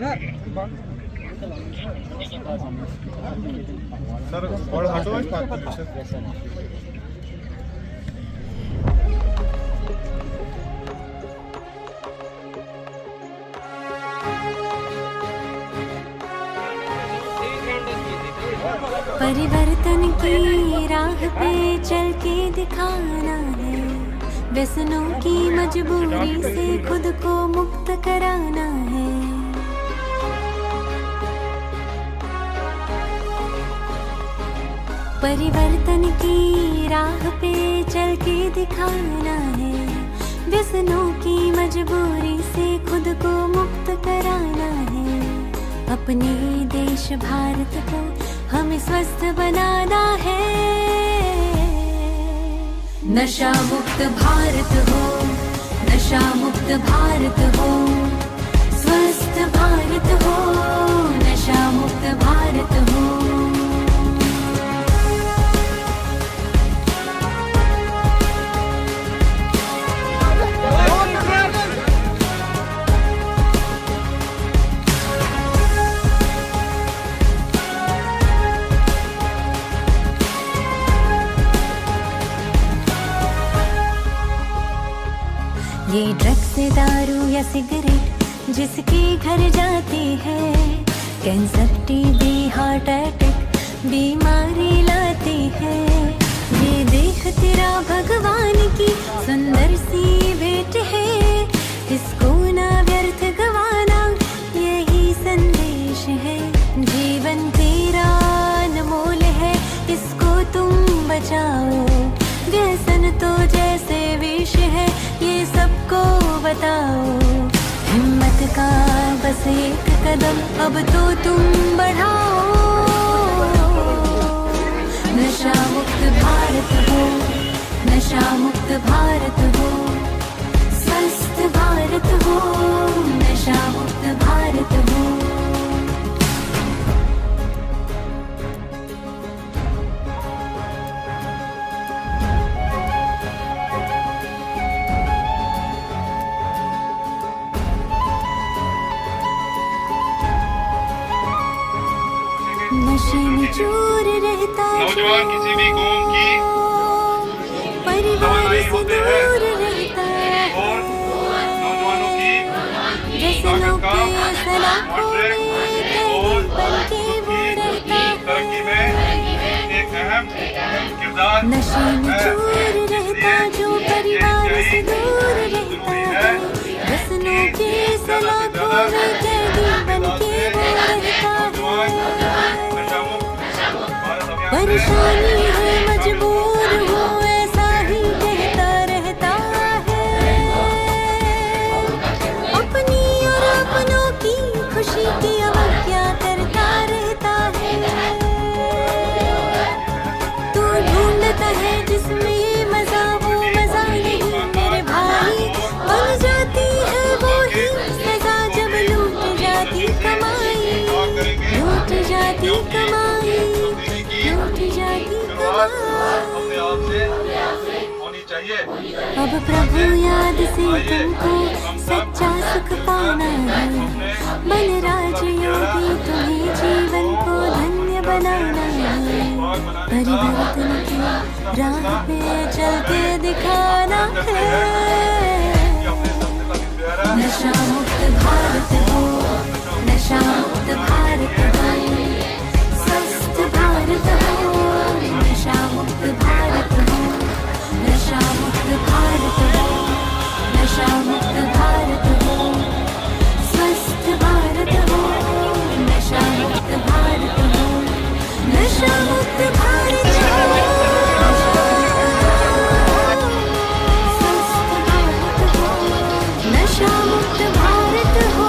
Sir और हटो परिवर्तन की राह पे चल के दिखाना है, व्यसनों की मजबूरी से खुद को मुक्त कराना है। परिवर्तन की राह पे चल के दिखाना है, व्यसनों की मजबूरी से खुद को मुक्त कराना है। अपने देश भारत को हमें स्वस्थ बनाना है। नशा मुक्त भारत हो, नशा मुक्त भारत हो, स्वस्थ भारत हो, नशा मुक्त भारत हो। ये ड्रग्स से दारू या सिगरेट जिसके घर जाती है, कैंसर टीबी हार्ट अटैक बीमारी लाती है। ये देह तेरा भगवान की सुंदर सी भेंट है, इसको ना व्यर्थ गवाना यही संदेश है। जीवन तेरा अनमोल है, इसको तुम बचाओ। व्यसन तो जैसे विष है, ये सबको बताओ। हिम्मत का बस एक कदम अब तो तुम बढ़ाओ। नशा मुक्त भारत हो, नशा मुक्त भारत हो, स्वस्थ भारत हो, नशा मुक्त भारत हो। नशे में चूर रहता नौजवान किसी भी कौम की परिवार से दूर रहता और नौजवानों की व्यसनों के सलाखों में कैदी बन के वो रहता तरक्की में एक अहम किरदार नशे में चूर रहता जो परिवार से दूर रहता है। व्यसनों के सलाखों में कैदी बन के वो रहता है। परेशानी है मजबूर हो ऐसा ही कहता रहता है। अपनी और अपनों की खुशी की अवज्ञा करता रहता है। तू ढूंढता है जिसमें ये मजा वो मजा नहीं मेरे भाई, बन जाती है वो ही सजा जब लूट जाती कमाई, लूट जाती कमाई, लूट जाती अपने आप से होनी चाहिए। अब प्रभु याद से तुमको सच्चा सुख पाना है। बन राजयोगी तुम्हें जीवन को धन्य बनाना है। परिवर्तन की राह पे चल के दिखाना है। नशा मुक्त भारत हो, नशा मुक्त भारत हो, स्वस्थ भारत हो, नशा मुक्त भारत हो, नशा मुक्त भारत हो, नशा मुक्त भारत हो, स्वस्थ भारत हो, नशा मुक्त भारत हो, नशा मुक्त भारत हो, स्वस्थ भारत हो, नशा मुक्त भारत हो,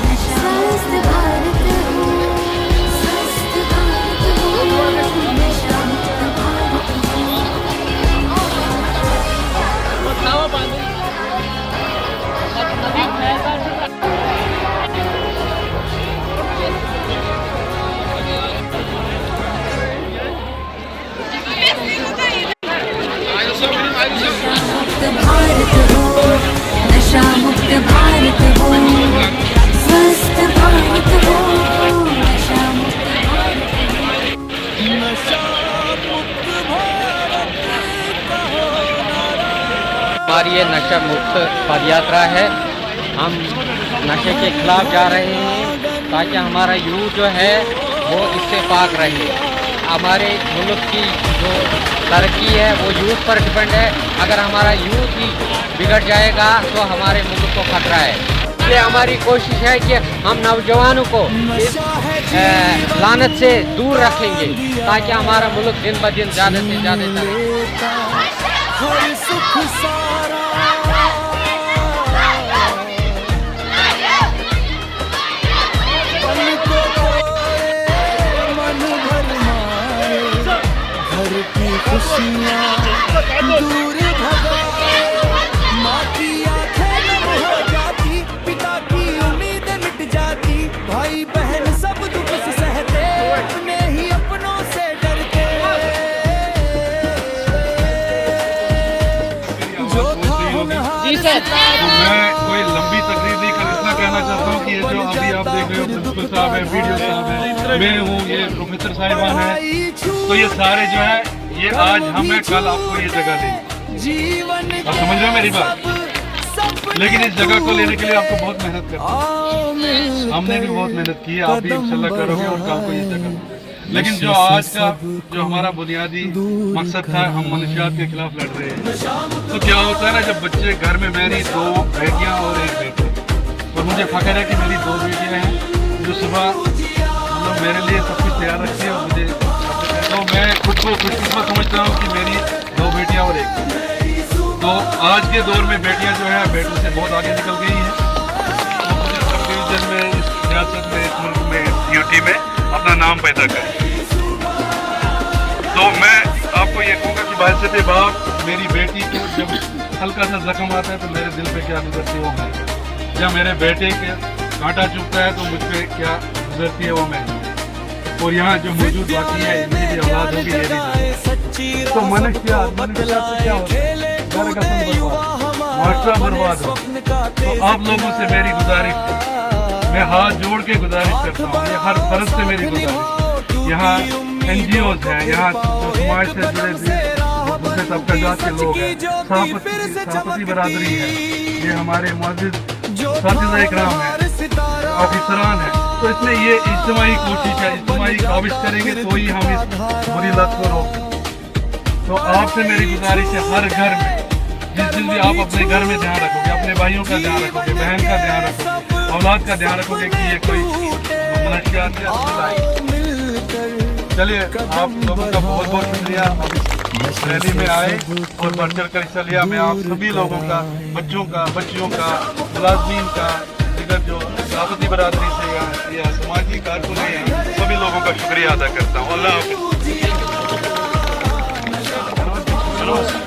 नशा मुक्त भारत हो, स्वस्थ भारत हो, स्वस्थ भारत हो, नशा मुक्त भारत हो। नशा मुक्त भारत हो। हमारी ये नशा मुक्त पद यात्रा है। हम नशे के खिलाफ जा रहे हैं ताकि हमारा यूथ जो है वो इससे पाक रहे। हमारे मुल्क की जो तरक्की है वो यूथ पर डिपेंड है। अगर हमारा यूथ ही बिगड़ जाएगा तो हमारे मुल्क को खतरा है। इसलिए हमारी कोशिश है कि हम नौजवानों को इस लानत से दूर रखेंगे ताकि हमारा मुल्क दिन ब दिन ज़्यादा से ज़्यादा खुशियाँ दूर भगा, माँ की आँखें नम हो जाती, पिता की उम्मीद मिट जाती, भाई बहन सब दुख से सहते, अपने ही अपनों से डरते। जो था जी सर। तो मैं कोई लंबी तकरीर नहीं कर, इतना कहना चाहता हूँ कि ये जो अभी आप देख रहे हो प्रिंसिपल साहब है, वीडियो साहब है, मैं हूँ, ये प्रोफेसर साहिबान है, तो ये सारे जो है ये आज हम है, कल आपको ये जगह देंगे। आप समझ रहे हो मेरी बात? लेकिन इस जगह को लेने के लिए आपको बहुत मेहनत करनी है। हमने भी बहुत मेहनत की है, आप भी इंशाल्लाह करोगे और कल को ये जगह। लेकिन जो आज का जो हमारा बुनियादी मकसद था, हम मनशियात के खिलाफ लड़ रहे हैं। तो क्या होता है ना, जब बच्चे घर में, मेरी 2 बेटियां और 1 बेटा, और मुझे फख्र है कि मेरी 2 बेटियां हैं जो सुबह मतलब मेरे लिए सब कुछ तैयार रखती है। और मुझे तो मैं खुद को खुशकिस्मत समझता हूँ कि मेरी 2 बेटियां और 1 बेटा। तो आज के दौर में बेटियां जो है बेटों से बहुत आगे निकल गई हैं। तो मुझे सब डिवीजन में, इस सियासत में, इस मुल्क में, यूटी में अपना नाम पैदा करें। तो मैं आपको ये कहूँगा कि बाइज़्ज़त बाप मेरी बेटी को जब हल्का सा जख्म आता है तो मेरे दिल पे क्या गुजरती है वो मैं, जब मेरे बेटे के कांटा चुभता है तो मुझ पर क्या गुजरती है वो मैं। और यहाँ जो मौजूद बाकी है इनकी भी औलाद होगी, ये भी। तो मनुष्य क्या होता है? घर का माशरा बर्बाद हो। तो आप लोगों से मेरी गुजारिश है, मैं हाथ जोड़ के गुजारिश करता हूँ, ये हर फर्ज से मेरी गुजारिश। यहाँ NGOs हैं, यहाँ जो समाज से जुड़े दूसरे तबकात के लोग हैं, सहाफती बरादरी है, ये हमारे मुअज़्ज़िज़ साथिज़ा इकराम हैं, ऑफिसरान हैं। तो इसमें ये इज्तिमाई कोशिश है, इज्तिमाई काविश करेंगे तो ही हम इस बुरी लत को रोक। तो आपसे मेरी गुजारिश है, हर घर में जिस दिन भी आप अपने घर में ध्यान रखोगे, अपने भाइयों का ध्यान रखोगे, बहन का ध्यान रखोगे, औलाद का ध्यान रखोगे कि ये कोई मनशियात है। चलिए, आप लोगों का बहुत बहुत शुक्रिया, इस रैली में आए और बढ़ चढ़ कर हिस्सा लिया। मैं आप सभी लोगों का, बच्चों का, बच्चियों का, मुलाज़मीन का, दिगर जो सहाफ़ती बरादरी से या समाजी कारकुन हैं, सभी लोगों का शुक्रिया अदा करता हूँ। अल्लाह हाफ़िज़।